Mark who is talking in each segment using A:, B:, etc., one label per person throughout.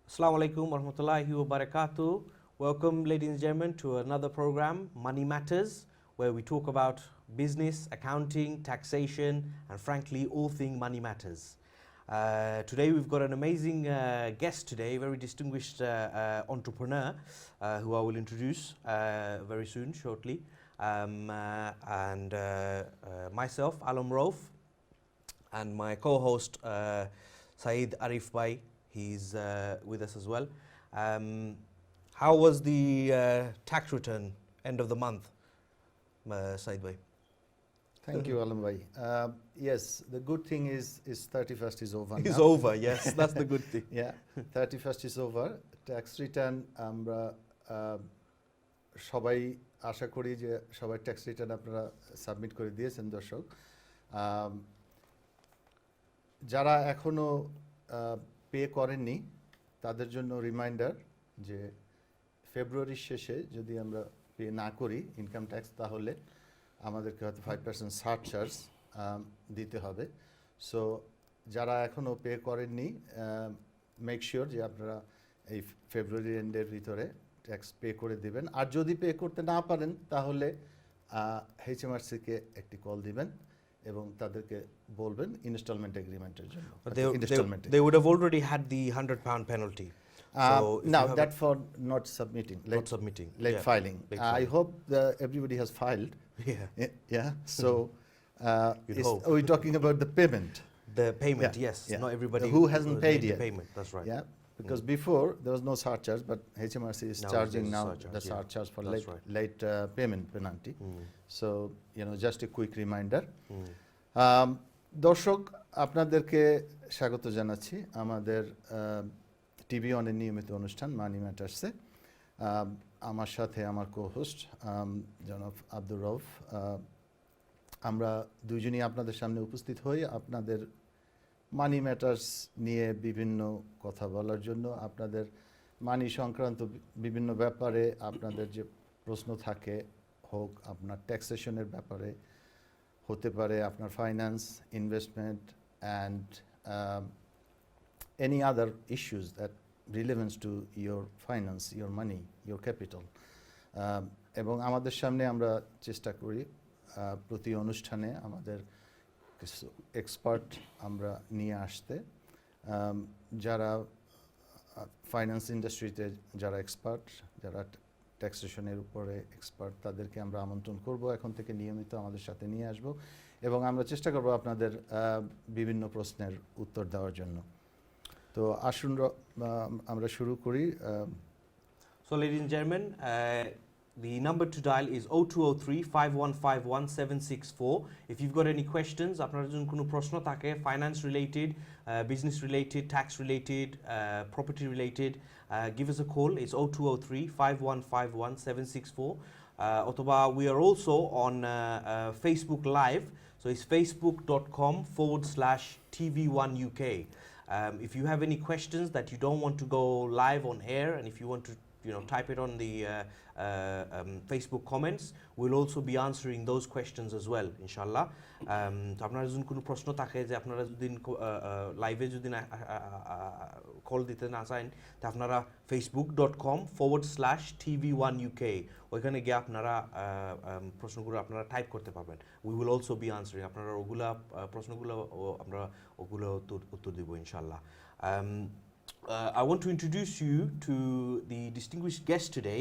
A: Assalamu alaikum warahmatullahi wabarakatuh. Welcome, ladies and gentlemen, to another program, Money Matters, where we talk about business, accounting, taxation, and frankly, all things money matters. Today we've got an amazing guest today, very distinguished entrepreneur who I will introduce very soon, shortly. And myself, Alam Rauf, and my co-host, Saeed Arif Bhai. He's with us as well. How was the tax return end of the month, Saeed Bhai?
B: Thank you, Alam Bhai. Yes, the good thing is 31st is over
A: It's
B: now.
A: over, yes, that's the good thing.
B: Yeah, 31st is over. Tax return আমরা সবাই আশা করি যে সবাই tax return আপনারা submit করে দিয়েছেন দর্শক। যারা এখনো পে করেননি তাদের জন্য রিমাইন্ডার যে ফেব্রুয়ারির শেষে যদি আমরা পে না করি ইনকাম ট্যাক্স তাহলে আমাদেরকে হয়তো 5% সারচার্জ দিতে হবে। সো যারা এখনও পে করেননি মেক শিওর যে আপনারা এই ফেব্রুয়ারি এন্ডের ভিতরে ট্যাক্স পে করে দেবেন। আর যদি পে করতে না পারেন তাহলে HMRC-কে একটি কল দিবেন এবং তাদেরকে বলবেন ইনস্টলমেন্ট এগ্রিমেন্টের জন্য।
A: They would have already had the £100 penalty.
B: Now that for not submitting, late filing. I hope everybody has filed. Yeah. So we're talking about the payment.
A: The payment, yes. Not everybody
B: who hasn't paid yet.
A: The payment, that's right.
B: Yeah, because before there was no surcharge, but HMRC is charging now the surcharge for late payment penalty. So just a quick reminder. দর্শক আপনাদেরকে স্বাগত জানাচ্ছি আমাদের TV অনের নিয়মিত অনুষ্ঠান মানি ম্যাটার্সে। আমার সাথে আমার কো-হোস্ট জনাব আব্দুর রউফ। আমরা দুইজনই আপনাদের সামনে উপস্থিত হই আপনাদের মানি ম্যাটার্স নিয়ে বিভিন্ন কথা বলার জন্য। আপনাদের মানি সংক্রান্ত বিভিন্ন ব্যাপারে আপনাদের যে প্রশ্ন থাকে, হোক আপনার ট্যাক্সেশনের ব্যাপারে, হতে পারে আপনার finance, investment and any other issues that relevance to your finance, your money, your capital. এবং আমাদের সামনে আমরা চেষ্টা করি প্রতি অনুষ্ঠানে আমাদের কিছু এক্সপার্ট আমরা নিয়ে আসতে, যারা ফাইন্যান্স ইন্ডাস্ট্রিতে যারা এক্সপার্ট, যারা ট্যাক্সেশনের উপরে এক্সপার্ট, তাদেরকে আমরা আমন্ত্রণ করব এখন থেকে নিয়মিত আমাদের সাথে নিয়ে আসব এবং আমরা চেষ্টা করব আপনাদের বিভিন্ন প্রশ্নের উত্তর দেওয়ার জন্য। তো আসুন আমরা শুরু করি।
A: So ladies and gentlemen, the number to dial is 0203 5151 764. If you've got any questions, আপনার যদি কোনো প্রশ্ন থাকে finance related, business related, tax related, property related, give us a call. It's 0203 5151 764. অথবা we are also on Facebook Live. So it's facebook.com/TV1UK. If you have any questions that you don't want to go live on air, and if you want to type it on the Facebook comments, we'll also be answering those questions as well, inshallah. তো আপনারা যদি কোনো প্রশ্ন থাকে যে আপনারা যদি লাইভে যদি কল দিতে না চান, তা আপনারা facebook.com/TV1UK ওইখানে গিয়ে আপনারা প্রশ্নগুলো আপনারা টাইপ করতে পারবেন। We will also be answering, আপনারা ওগুলা প্রশ্নগুলো আমরা ওগুলো উত্তর দিব ইনশাল্লাহ। I want to introduce you to the distinguished guest today.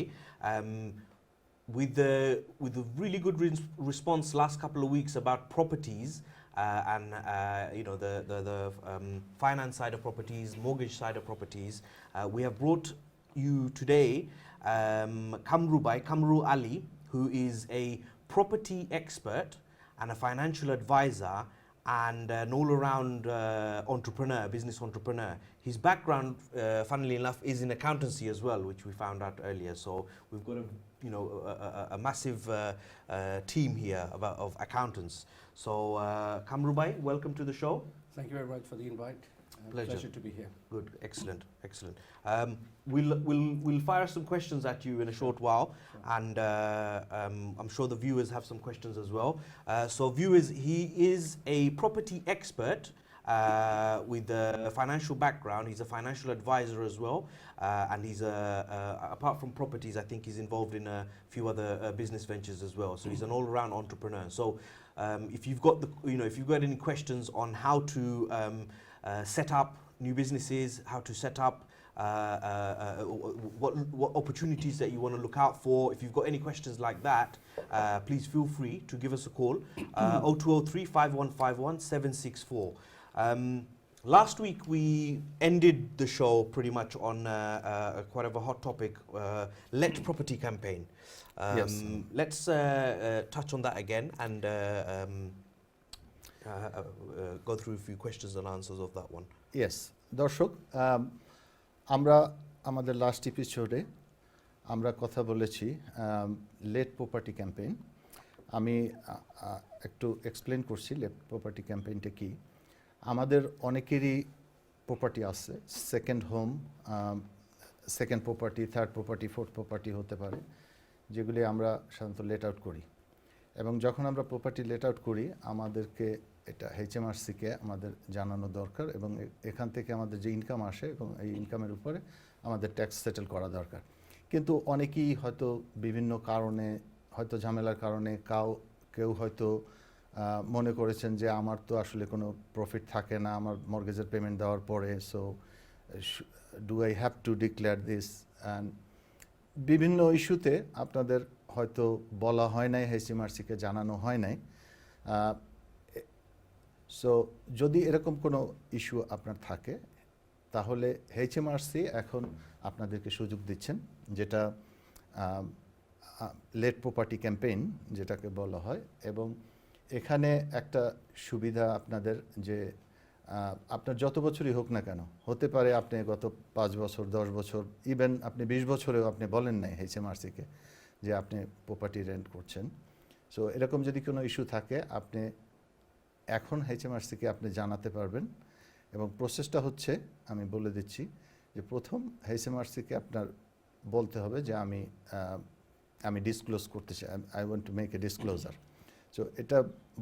A: With the really good response last couple of weeks about properties and the finance side of properties, mortgage side of properties, we have brought you today Kamru Ali, who is a property expert and a financial advisor and an all-around entrepreneur, business entrepreneur. His background, funnily enough, is in accountancy as well, which we found out earlier. So we've got a massive team here of accountants. So Kamru Bhai, welcome to the show.
C: Thank you very much for the invite. Pleasure to be here.
A: Good, excellent. We'll fire some questions at you in a short while, and I'm sure the viewers have some questions as well. So viewers, he is a property expert with a financial background. He's a financial advisor as well, and he's apart from properties, I think he's involved in a few other business ventures as well. So he's an all-round entrepreneur. So if you've got if you've got any questions on how to set up new businesses, how to set up what opportunities that you want to look out for. If you've got any questions like that, please feel free to give us a call. 0203 5151 764. Last week we ended the show pretty much on quite of a hot topic, Let Property campaign.
B: Yes.
A: Let's touch on that again and go through a few questions and answers of that one.
B: Yes, দর্শক, আমরা আমাদের last এপিসোডে আমরা কথা বলেছি late property campaign. আমি একটু explain করছি লেট প্রপার্টি ক্যাম্পেইনটা কি। আমাদের অনেকেরই প্রপার্টি আছে, second home, second property, third property, fourth property হতে পারে, যেগুলি আমরা সাধারণত লেট আউট করি। এবং যখন আমরা প্রপার্টি লেট আউট করি, আমাদেরকে এটা HMRC-কে আমাদের জানানো দরকার এবং এখান থেকে আমাদের যে ইনকাম আসে এবং এই ইনকামের উপরে আমাদের ট্যাক্স সেটেল করা দরকার। কিন্তু অনেকেই হয়তো বিভিন্ন কারণে, হয়তো ঝামেলার কারণে কেউ হয়তো মনে করেছেন যে আমার তো আসলে কোনো প্রফিট থাকে না আমার মর্গেজের পেমেন্ট দেওয়ার পরে, so do I have to declare this. And বিভিন্ন ইস্যুতে আপনাদের হয়তো বলা হয় নাই, HMRC-কে জানানো হয় নাই। সো যদি এরকম কোনো ইস্যু আপনার থাকে, তাহলে HMRC এখন আপনাদেরকে সুযোগ দিচ্ছেন, যেটা লেট প্রপার্টি ক্যাম্পেইন যেটাকে বলা হয়। এবং এখানে একটা সুবিধা আপনাদের, যে আপনার যত বছরই হোক না কেন, হতে পারে আপনি গত 5 বছর, 10 বছর, ইভেন আপনি 20 বছরেও আপনি বলেন নাই HMRC-কে যে আপনি প্রপার্টি রেন্ট করছেন। সো এরকম যদি কোনো ইস্যু থাকে, আপনি এখন HMRC-কে আপনি জানাতে পারবেন। এবং প্রসেসটা হচ্ছে, আমি বলে দিচ্ছি, যে প্রথম HMRC-কে আপনার বলতে হবে যে আমি ডিসক্লোজ করতে চাই, I want two make A disclosure. So এটা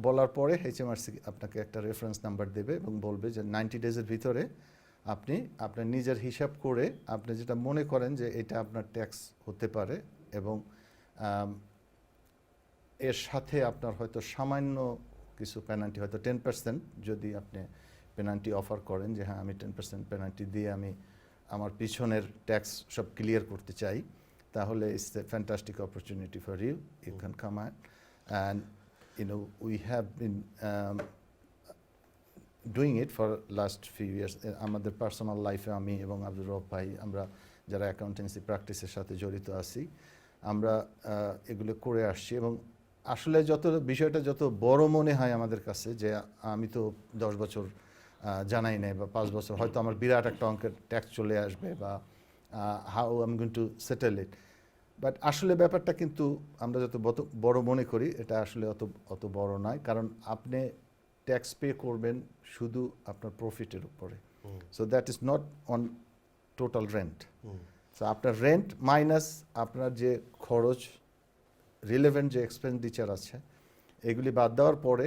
B: বলার পরে HMRC আপনাকে একটা রেফারেন্স নাম্বার দেবে এবং বলবে যে 90 ডেজের ভিতরে আপনি আপনার নিজের হিসাব করে আপনি যেটা মনে করেন যে এটা আপনার ট্যাক্স হতে পারে, এবং এর সাথে আপনার হয়তো সামান্য কিছু পেনাল্টি, হয়তো 10% যদি আপনি পেনাল্টি অফার করেন, যে হ্যাঁ আমি 10% পেনাল্টি দিয়ে আমি আমার পিছনের ট্যাক্স সব ক্লিয়ার করতে চাই, তাহলে it's a fantastic opportunity for you can come and we have been doing it for last few years. আমাদের পার্সোনাল লাইফে আমি এবং আব্দুর রব ভাই, আমরা যারা অ্যাকাউন্টেন্সি প্র্যাকটিসের সাথে জড়িত আছি, আমরা এগুলো করে আসছি। এবং আসলে বিষয়টা যত বড় মনে হয় আমাদের কাছে, যে আমি তো 10 বছর জানাই নাই বা 5 বছর, হয়তো আমার বিরাট একটা অঙ্কের ট্যাক্স চলে আসবে, বা how I am going to settle it. But আসলে ব্যাপারটা কিন্তু আমরা যত বড় মনে করি, এটা আসলে অত বড় নয়, কারণ আপনি ট্যাক্স পে করবেন শুধু আপনার প্রফিটের উপরে। So that is not on total rent. So আপনার রেন্ট মাইনাস আপনার যে খরচ, রিলেভেন্ট যে এক্সপেন্ডিচার আছে, এগুলি বাদ দেওয়ার পরে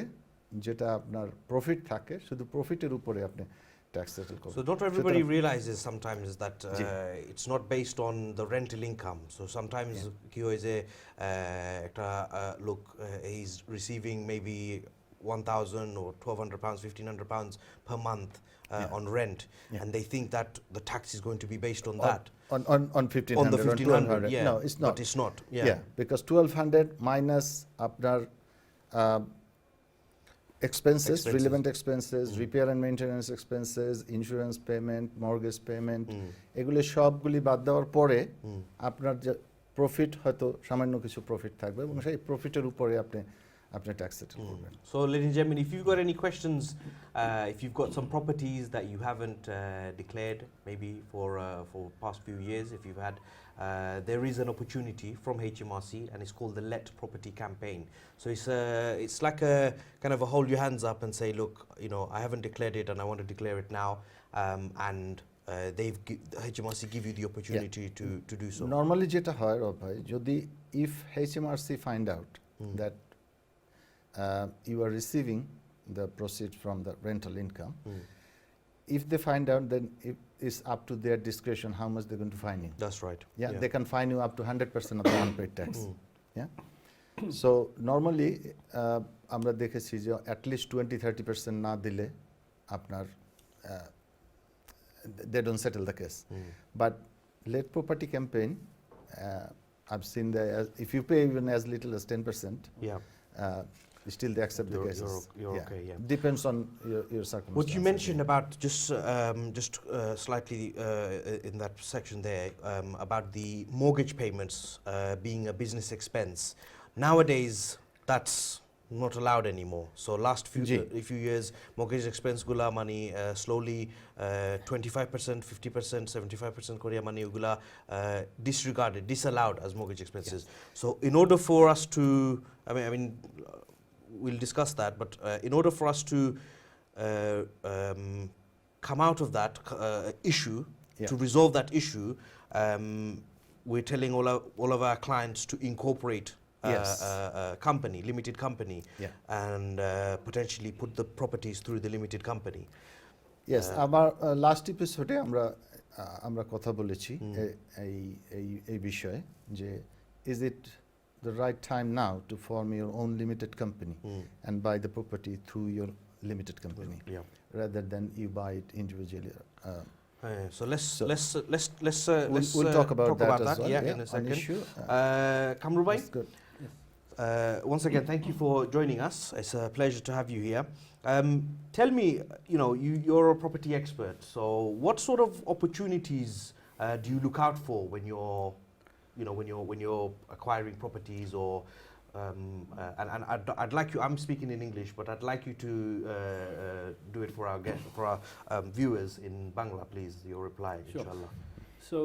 B: যেটা আপনার প্রফিট থাকে, শুধু প্রফিটের উপরে আপনি tax settle করবেন।
A: So not everybody realizes sometimes that it's not based on the rental income. So sometimes কি হয় যে একটা লোক he's receiving maybe 1,000 or 1,200 pounds, 1,500 pounds per month on rent, and they think that the tax is going to be based on that.
B: On 1,500,
A: on the 1,500, yeah.
B: No, it's not.
A: But it's not.
B: Yeah, because 1,200 minus আপনার expenses, relevant expenses, repair and maintenance expenses, insurance payment, mortgage payment, এগুলি সবগুলি বাদ দেওয়ার পরে আপনার যে profit, হয়তো সামান্য কিছু প্রফিট থাকবে, এবং সেই প্রফিটের উপরে আপনি ট্যাক্স সেটেল করবেন।
A: So ladies and gentlemen, if you've got any questions, if you've got some properties that you haven't declared maybe for past few years, if you've had, there is an opportunity from HMRC, and it's called the Let Property campaign. So it's like a kind of a hold your hands up and say, look, I haven't declared it and I want to declare it now, and HMRC give you the opportunity to do so.
B: Normally যেটা হয় রব ভাই, যদি if HMRC find out that you are receiving the proceeds from the rental income. If they find out, then it's up to their discretion how much they're going to fine you.
A: That's right.
B: Yeah, they can fine you up to 100% of the unpaid tax. Yeah. So normally আমরা দেখেছি যে at least 20-30% না দিলে আপনার they don't settle the case. But late property campaign, I've seen that if you pay even as little as 10%, still they accept the cases.
A: You're okay, yeah.
B: Depends on your circumstances.
A: What you mentioned about just slightly in that section there about the mortgage payments being a business expense. Nowadays, that's not allowed anymore. So last few years, mortgage expense gula money slowly 25%, 50%, 75% Korea money gula disregarded, disallowed as mortgage expenses. So in order for us to, I mean, we'll discuss that, but in order for us to come out of that issue, to resolve that issue, we're telling all of our clients to incorporate a company, limited company, and potentially put the properties through the limited company.
B: Yes, our last episode আমরা কথা বলেছি এই বিষয়ে যে is it the right time now to form your own limited company and buy the property through your limited company rather than you buy it individually.
A: So let's
B: talk about that as well,
A: in a second. Kamru bhai, once again, thank you for joining us. It's a pleasure to have you here. Tell me, you're a property expert. So what sort of opportunities do you look out for when you're acquiring properties, or and I'd like you. I'm speaking in English, but I'd like you to do it for our viewers in Bangla, please. Your reply,
C: sure.
A: Inshallah.
C: So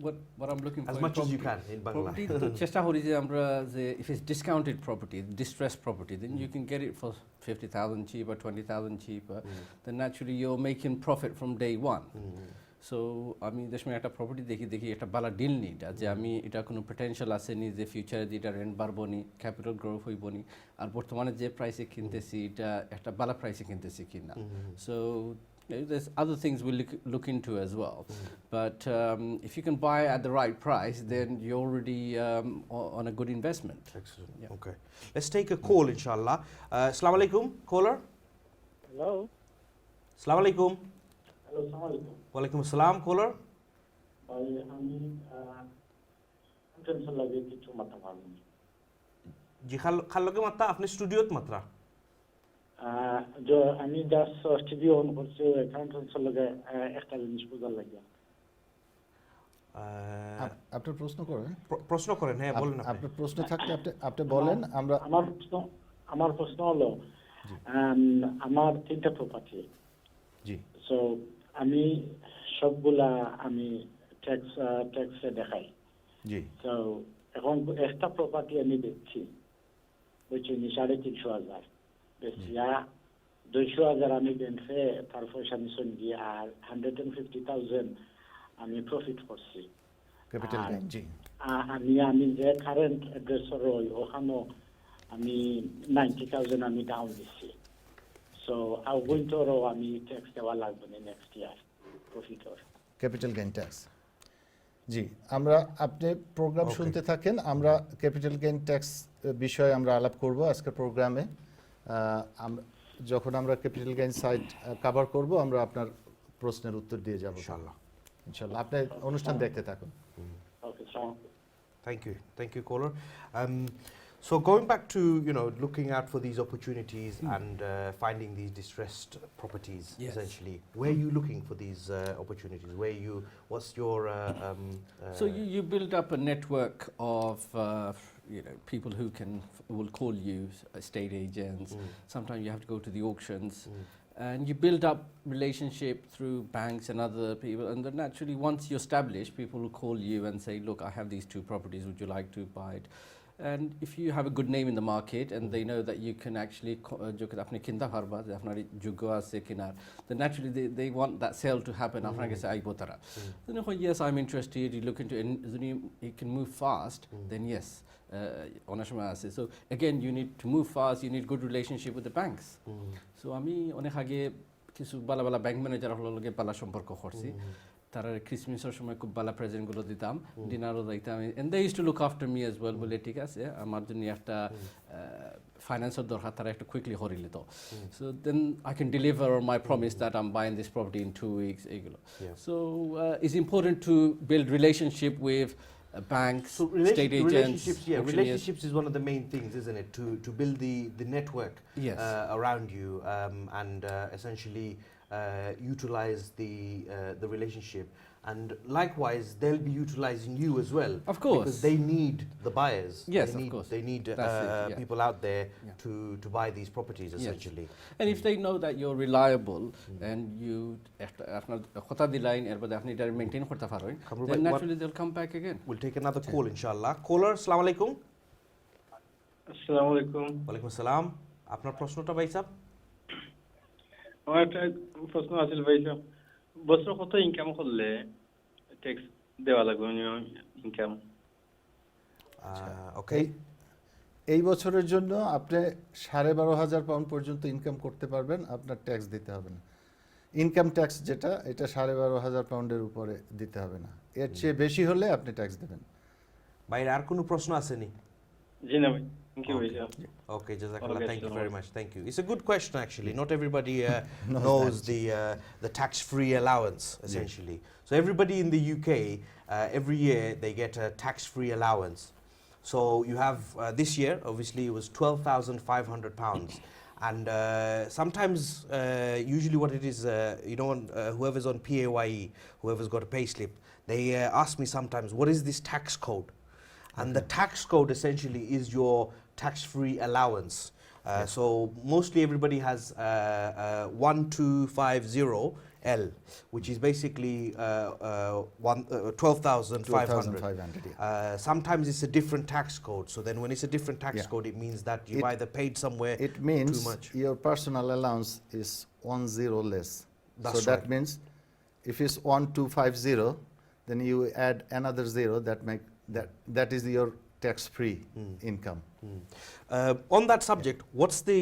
C: what I'm looking for
A: as much as you can in Bangla.
C: Property to chesta kori je amra je if it's discounted property, distressed property, then you can get it for 50,000 cheaper, 20,000 cheaper. Then naturally you're making profit from day one. So আমি দেশমে একটা property দেখি একটা ভালো deal নি এটা যে আমি এটা কোনো পটেনশিয়াল আছে নি যে ফিউচারে এটা রেন্ট বাড়বো নি, ক্যাপিটাল গ্রো হইব নি, আর বর্তমানে যে প্রাইসে কিনতেছি এটা একটা ভালো প্রাইসে কিনতেছি কিনা. So there's other things we'll look into as well. But if you can buy at the right price, then you're already on a good investment.
A: Excellent. Okay. Let's take a call, inshallah. Assalamu alaikum, caller.
D: Hello.
A: Assalamu alaikum.
D: Hello, assalamu alaikum.
A: Walaikum assalam, caller.
D: আমি tension লাগে কিছু মাথা ভালো
A: জি খালকে মাত্রা আপনি স্টুডিওত মাত্রা
D: যে আমি জাস্ট স্টুডিও অন করছি এখানে টেনশন লাগে একটা জিনিস বোঝার লাগে
B: আপনার
A: প্রশ্ন করেন হ্যাঁ বলেন
B: আপনার প্রশ্ন থাকলে আপনি বলেন আমরা
D: আমার প্রশ্ন হলো আমার তিনটা প্রপার্টি
B: জি
D: সো আমি সবগুলা আমি ট্যাক্সে দেখাই
B: জি
D: তো এখন একটা প্রপার্টি আমি দেখছি বুঝছি 350,000 বেশিয়া 200,000 আমি ব্যাংকে তার পয়সা নিছন গিয়ে আর 150,000 আমি প্রফিট করছি
B: ক্যাপিটাল গেইন জি
D: আমি যে কারেন্ট অ্যাড্রেসর রই ওখানে আমি 90,000 আমি ডাউন দিচ্ছি সো উইন্টারও আমি ট্যাক্স দেওয়া লাগবে না নেক্সট ইয়ার প্রফিটর
B: ক্যাপিটাল গেইন ট্যাক্স জি আমরা আপনি প্রোগ্রাম শুনতে থাকেন আমরা ক্যাপিটাল গেইন ট্যাক্স বিষয়ে আমরা আলাপ করব আজকের প্রোগ্রামে যখন আমরা ক্যাপিটাল গেইন সাইট কভার করব আমরা আপনার প্রশ্নের উত্তর দিয়ে যাব ইনশাআল্লাহ আপনি অনুষ্ঠান দেখতে থাকুন
D: ওকে
A: thank you caller so going back to looking out for these opportunities and finding these distressed properties essentially where are you looking for these opportunities what's your
C: so you build up a network of people who will call you, estate agents. Sometimes you have to go to the auctions. And you build up relationship through banks and other people, and then naturally once you establish, people will call you and say, look, I have these two properties, would you like to buy it? And if you have a good name in the market and they know that you can actually আপনি কিনতে পারবা যে আপনার যোগ্য আছে কিনার, then naturally they want that sale to happen. আপনার কাছে আইবো তারা। Then yes, I'm interested, you look into you can move fast, then yes, অনেক সময় আছে। So again, you need to move fast, you need good relationship with the banks. So আমি অনেক আগে কিছু বালা বালা ব্যাংক ম্যানেজার হলোর লগে বালা সম্পর্ক করছি। তারা ক্রিসমাসের সময় খুব ভালো প্রেজেন্টগুলো দিতাম, ডিনারও দিতাম, and they use to look after me as well. বলে ঠিক আছে, আমার জন্য একটা ফাইন্যান্সের দরকার, তারা একটু কুইকলি হরিলে তো। So then I can deliver on my promise that I am buying this property in 2 weeks, এগুলো। So it's important to build relationship with banks, state agents,
A: relationships is one of the main things, isn't it? To build the network
C: Yes.
A: around you, and essentially utilize the relationship, and likewise they'll be utilizing you as well.
C: Of course,
A: because they need the buyers.
C: Yes,
A: they need,
C: of course.
A: They need people out there to buy these properties essentially.
C: And if they know that you're reliable and you আপনার কথা দিলেন এরপরে আপনি এটা maintain করতে পারেন, then naturally they'll come back again.
A: We'll take another call inshallah. Caller, assalamu alaikum.
E: আসসালামু আলাইকুম।
A: ওয়ালাইকুম আসসালাম। আপনার প্রশ্নটা ভাই সাহেব?
E: আমার একটা প্রশ্ন আছে ভাই সাহেব, বছর কত ইনকাম করলে ট্যাক্স দেওয়া লাগবে ইনকাম?
A: ওকে,
B: এই বছরের জন্য আপনি 12,500 পাউন্ড পর্যন্ত ইনকাম করতে পারবেন, আপনার ট্যাক্স দিতে হবে না। ইনকাম ট্যাক্স যেটা, এটা 12,500 পাউন্ডের উপরে দিতে হবে না। এর চেয়ে বেশি হলে আপনি ট্যাক্স দেবেন।
A: বাইরে আর কোনো প্রশ্ন আসেনি?
E: জি না ভাই, থ্যাংক ইউ ভাই সাহেব।
A: Okay, Jazakallah.
E: Okay,
A: Thank you
E: so
A: very much. Thank you. It's a good question actually. Not everybody knows the tax-free allowance essentially. So everybody in the UK every year they get a tax-free allowance. So you have this year obviously it was £12,500, and sometimes usually what it is, whoever's on PAYE, whoever's got a payslip, they ask me sometimes, what is this tax code? And the tax code essentially is your tax-free allowance. So mostly everybody has 1250L, which is basically 12,500. Sometimes it's a different tax code. So then when it's a different tax code, it means that you've either paid somewhere
B: It means
A: too much.
B: your personal allowance is 1 0 less.
A: That's
B: so that
A: right.
B: means if it's 1250, then you add another 0, that is your tax-free income.
A: On that subject, what's the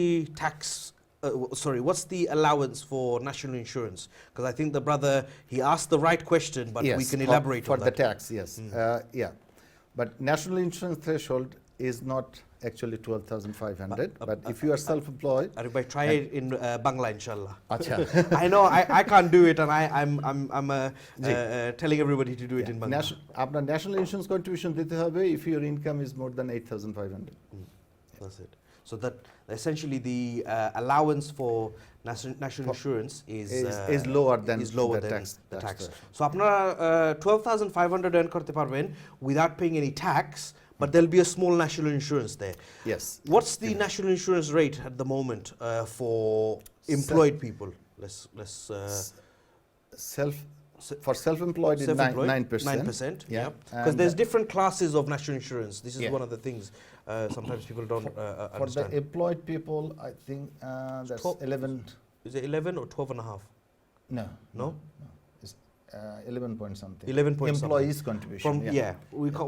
A: what's the allowance for national insurance? Because I think the brother, he asked the right question, but we can elaborate
B: for
A: on
B: the
A: that.
B: tax, yes. Yeah. But national insurance threshold is not actually 12,500, but if you are self-employed,
A: Arif bhai, try it in Bangla, inshallah.
B: acha,
A: I know I can't do it, and I'm telling everybody to do it in Bangla.
B: আপনার national insurance contribution দিতে হবে if your income is more than 8,500.
A: That's it. So that essentially the allowance for national insurance
B: is lower than
A: the
B: tax.
A: tax. So আপনারা 12,500 earn করতে পারবেন without paying any tax, but there'll be a small national insurance there.
B: Yes.
A: What's the national insurance rate at the moment for employed people? Let's
B: For self-employed, it's 9%.
A: 9%.
B: Yeah.
A: Because there's different classes of national insurance. This is
B: Yeah.
A: one of the things sometimes people don't
B: For the
A: understand.
B: employed people, I think that's 11.
A: Is it 11 or 12 and a half?
B: No.
A: No?
B: It's 11 point something.
A: 11 point
B: Employees' contribution.
A: From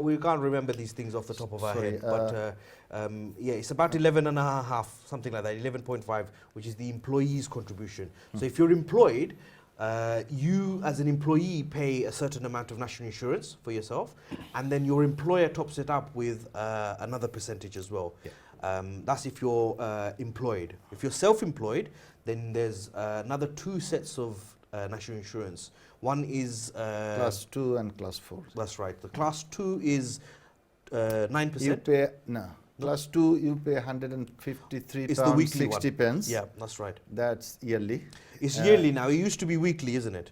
A: we can't remember these things off the top of our
B: Sorry,
A: head, but it's about 11 and a half, something like that, 11.5, which is the employee's contribution. So if you're employed, you as an employee pay a certain amount of national insurance for yourself, and then your employer tops it up with another percentage as well. That's if you're employed. If you're self-employed, then there's another 2 sets of national insurance. One is
B: Class 2 and Class 4.
A: That's right. The Class 2 is 9%.
B: You pay, no. Class 2, you pay 153
A: It's the
B: pounds
A: weekly
B: 60
A: one.
B: pence.
A: Yeah, that's right.
B: That's yearly.
A: It's yearly now. It used to be weekly, isn't it?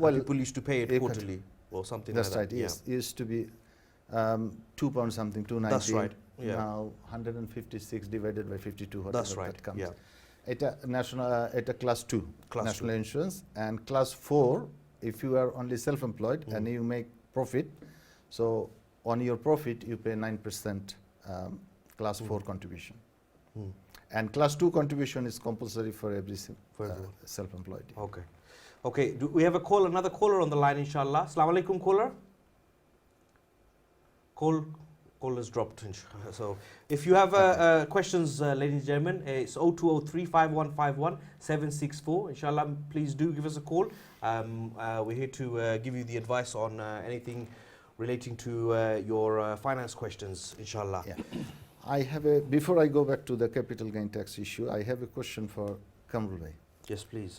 B: Well,
A: People used to pay it quarterly or something
B: that's
A: like
B: right.
A: that.
B: Yes, it used to be 2 pounds something, 290.
A: That's right. Yeah.
B: Now 156 divided by 52. Whatever
A: That's right.
B: That comes.
A: Yeah.
B: It's a Class 2
A: Class
B: national
A: 2.
B: insurance, and Class 4 if you are only self-employed and you make profit. So on your profit you pay 9% class 4 contribution. And class 2 contribution is compulsory for every
A: everyone.
B: self-employed.
A: Okay. Okay, do we have a call, another caller on the line, inshallah. Assalamu alaikum, caller. Call has dropped. So if you have questions, ladies and gentlemen, it's 0203 5151 764. Inshallah, please do give us a call. We're here to give you the advice on anything relating to your finance questions, inshallah.
B: Yeah. I have before I go back to the capital gain tax issue, I have a question for Kamrul Bhai.
A: Yes, please.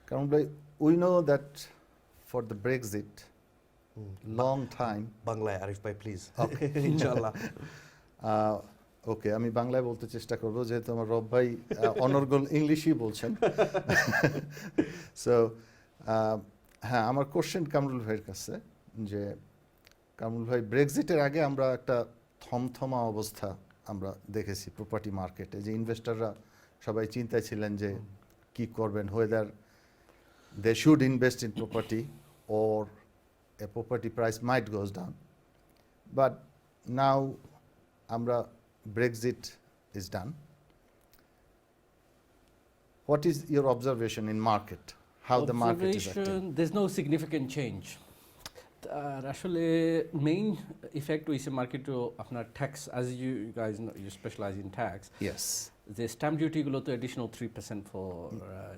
B: Kamrul Bhai, we know that for the Brexit, long time.
A: Bangla, Arif Bhai, please.
B: Okay.
A: Inshallah.
B: ওকে আমি বাংলায় বলতে চেষ্টা করব যেহেতু আমার রব ভাই অনর্গল ইংলিশই বলছেন সো হ্যাঁ আমার কোশ্চেন কামরুল ভাইয়ের কাছে যে কামরুল ভাই ব্রেক্সিটের আগে আমরা একটা থমথমা অবস্থা আমরা দেখেছি প্রপার্টি মার্কেটে যে ইনভেস্টররা সবাই চিন্তায় ছিলেন যে কি করবেন whether they should invest in property or a property price might goes down. But now আমরা Brexit is done. What is your observation in market? How the market is acting?
C: There's no significant change. আসলে main effect হইছে market আপনার tax as you guys know you specialize in tax.
B: Yes.
C: The stamp duty গুলো তো additional 3% for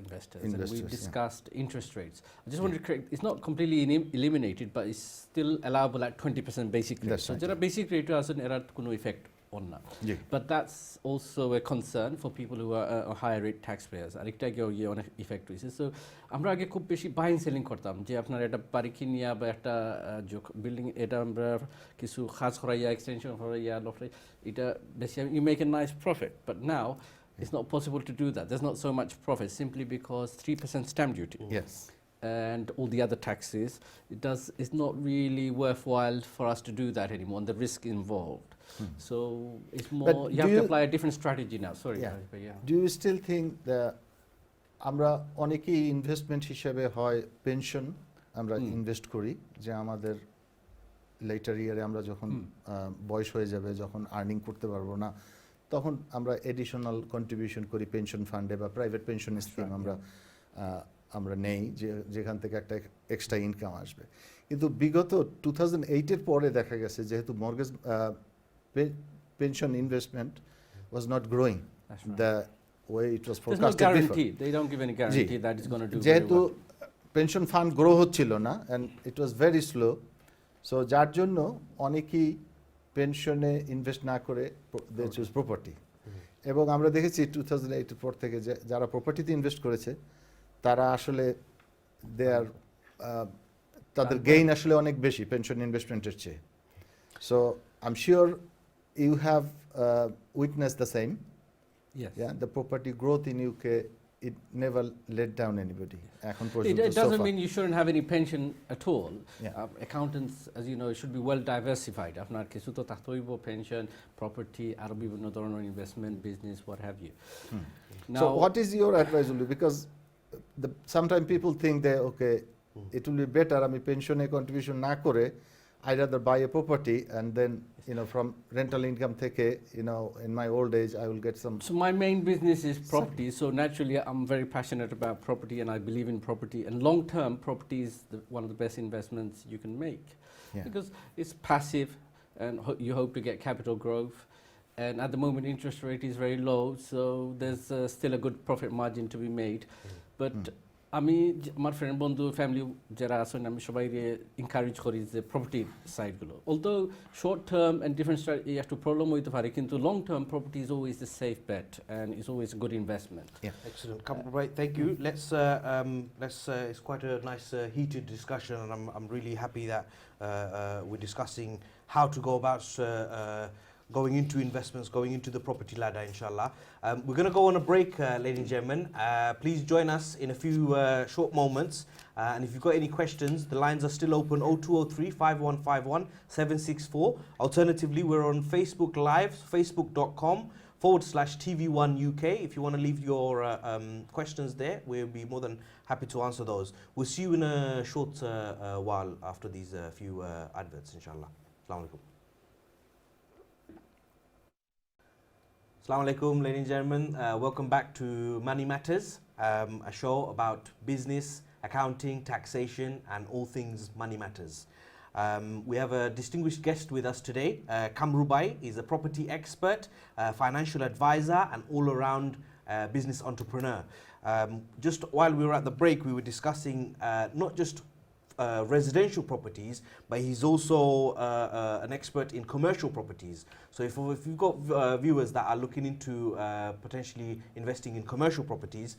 C: investors. And we
B: Investors,
C: discussed interest rates. I just want to correct, it's not completely eliminated, but it's still allowable at 20% basic rate.
B: That's
C: So
B: right,
C: যারা basic rate আছে error কোনো effect on না.
B: Yeah.
C: But that's also a concern for people who are higher rate taxpayers. আরেকটা গিয়ে অনেক effect হয়েছে. So আমরা আগে খুব বেশি buying selling করতাম যে আপনার একটা বাড়ি কিনিয়া বা একটা বিল্ডিং এটা আমরা কিছু খাস করাইয়া এক্সটেনশন করাইয়া লফরাই এটা বেশি you make a nice profit. But now it's not possible to do that. There's not so much profit simply because 3% stamp duty.
B: Yes.
C: And all the other taxes, it's not really worthwhile for us to do that anymore, and the risk involved. So it's more,
B: But
C: you have to apply a different strategy now. Sorry,
B: Yeah.
C: but yeah.
B: Do you still think that আমরা অনেকেই investment হিসেবে হয় pension আমরা invest করি যে আমাদের letter ইয়ারে আমরা যখন বয়স হয়ে যাবে যখন আর্নিং করতে পারবো না তখন আমরা এডিশনাল কন্ট্রিবিউশন করি পেনশন ফান্ডে বা প্রাইভেট পেনশন স্কিম আমরা নেই যেখান থেকে একটা এক্সট্রা ইনকাম আসবে কিন্তু বিগত 2008-এর পরে দেখা গেছে যেহেতু mortgage pension investment was not growing
C: That's right.
B: the way it was
C: There's no
B: forecasted
C: guarantee. They don't give any guarantee
B: G.
C: that it's going to do very
B: যেহেতু
C: well.
B: পেনশন ফান্ড গ্রো হচ্ছিল না and it was very slow so যার জন্য অনেকেই পেনশনে invest না করে they choose property এবং আমরা দেখেছি 2008 এর পর থেকে যারা প্রপার্টিতে ইনভেস্ট করেছে তারা আসলে দে আর তাদের গেইন আসলে অনেক বেশি পেনশন ইনভেস্টমেন্টের চেয়ে so I am sure you have witnessed the same.
C: Yes.
B: Yeah, the property growth in UK, it never let down anybody. এখন
C: It
B: পর্যন্ত so
C: doesn't
B: far.
C: mean you shouldn't have any pension at all.
B: Yeah.
C: Accountants, as you know, should be well diversified. আপনার কিছু তো থাকতে হইব pension, property, আরো বিভিন্ন ধরনের investment, business, what have you.
B: So what is your advice, Ulu? Because sometimes people think that, okay, it will be better আমি পেনশনে contribution না করে I rather buy a property and then, you know, from rental income থেকে, you know, in my old age, I will get some.
C: So my main business is property. So naturally, I'm very passionate about property, and I believe in property. And long-term, property is one of the best investments you can make
B: Yeah.
C: because it's passive, and you hope to get capital growth. And at the moment, interest rate is very low, so there's still a good profit margin to be made. But আমি আমার friend বন্ধু family যারা আছেন আমি সবাই encourage করি যে প্রপার্টির সাইডগুলো although short term and different একটু প্রবলেম হইতে পারে কিন্তু long term property is always the safe bet and is always good investment
A: Excellent. Right, thank you. Let's it's quite a nice heated discussion, and I'm really happy that we're discussing how to go about going into investments, going into the property ladder, inshallah. We're going to go on a break, ladies and gentlemen. Please join us in a few short moments. And if you've got any questions, the lines are still open 0203 5151 764. Alternatively, we're on Facebook Live, facebook.com/TV1UK. If you want to leave your questions there, we'll be more than happy to answer those. We'll see you in a short while after these few adverts, inshallah. Assalamu alaikum. Assalamu alaikum, ladies and gentlemen. Welcome back to Money Matters, a show about business, accounting, taxation, and all things money matters. We have a distinguished guest with us today. Kamrubai is a property expert, financial advisor, and all-around business entrepreneur. Just while we were at the break, we were discussing not just residential properties, but he's also an expert in commercial properties. So if you've got viewers that are looking into potentially investing in commercial properties,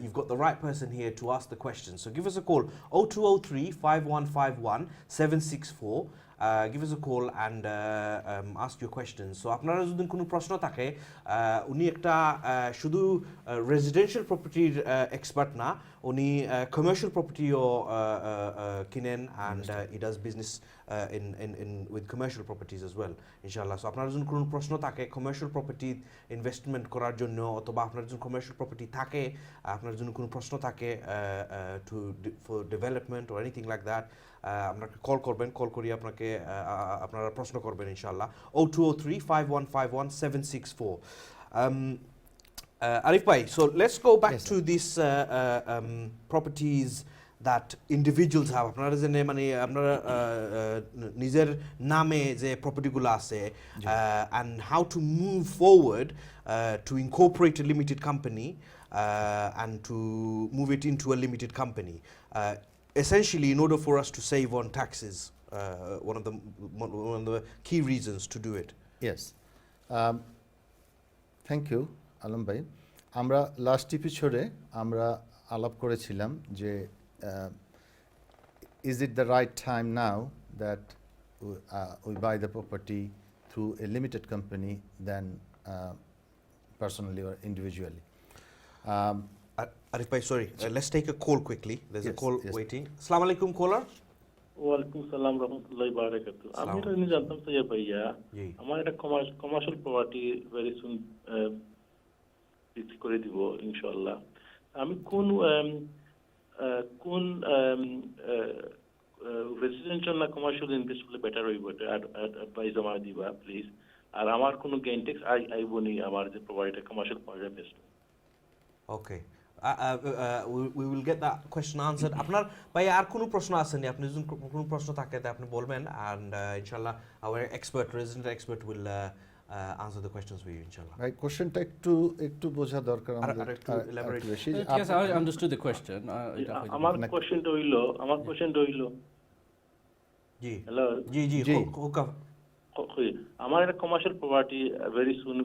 A: you've got the right person here to ask the questions. So give us a call, 0203 5151 764. Give us a call and ask your questions. So আপনারা যদি কোনো প্রশ্ন থাকে উনি একটা শুধু residential প্রপার্টির expert না, উনি কমার্শিয়াল প্রপার্টিও কিনেন and he does business in with commercial properties as well ইনশাআল্লাহ। সো আপনারা যদি কোনো প্রশ্ন থাকে কমার্শিয়াল প্রপার্টি ইনভেস্টমেন্ট করার জন্য অথবা আপনার যদি কমার্শিয়াল প্রপার্টি থাকে, আপনার যদি কোনো প্রশ্ন থাকে for development or anything like that, আপনাকে কল করবেন, কল করিয়ে আপনাকে আপনারা প্রশ্ন করবেন ইনশাআল্লাহ। 0203 5151 764. Arif bhai, so let's go back
B: Yes,
A: to this properties that individuals have. আপনারা যে মানে আপনারা নিজের নামে যে প্রপার্টিগুলো আছে, and how to move forward to incorporate a limited company and to move it into a limited company. Essentially, in order for us to save on taxes, one of the key reasons to do it.
B: Yes. Thank you, Alam ভাই। আমরা last এপিসোডে আমরা আলাপ করেছিলাম যে is it the right time now that we buy the property through a limited company than personally or individually.
A: Arif bhai, sorry, let's take a call quickly. There's a
B: Yes,
A: call
B: yes.
A: waiting. Assalamu alaikum, caller.
F: ওয়ালাইকুম সালাম রহমতুল্লাহি বারাকাতু। আমি এটা নিয়ে জানতাম sir ভাইয়া,
A: জি।
F: আমার একটা কমার্শিয়াল প্রপার্টি ভেরি সুন বিক্রি করে দিব ইনশাআল্লাহ। আমি কোন রেসিডেন্সিয়াল না কমার্শিয়াল ইনভেস্ট করলে বেটার হইব, এটা অ্যাডভাইস আমার দিবা প্লিজ। আর আমার কোনো গেইন ট্যাক্স আইবনি আমার যে প্রপার্টিটা commercial property best.
A: Okay. We will get that question answered. আপনার ভাই আর কোনো প্রশ্ন আসেনি? আপনি যদি কোনো প্রশ্ন থাকে তা আপনি বলবেন, and inshallah our resident expert will answer the questions for you inshallah.
B: ভাই কোশ্চেনটা একটু বোঝা দরকার আমাদের।
A: আর একটু elaborate.
B: বেশি।
C: Yes, I understood the question.
F: আমার কোশ্চেনটা হইল
A: জি
F: হ্যালো
A: জি জি
B: জি।
F: আমার একটা কমার্শিয়াল প্রপার্টি ভেরি সুন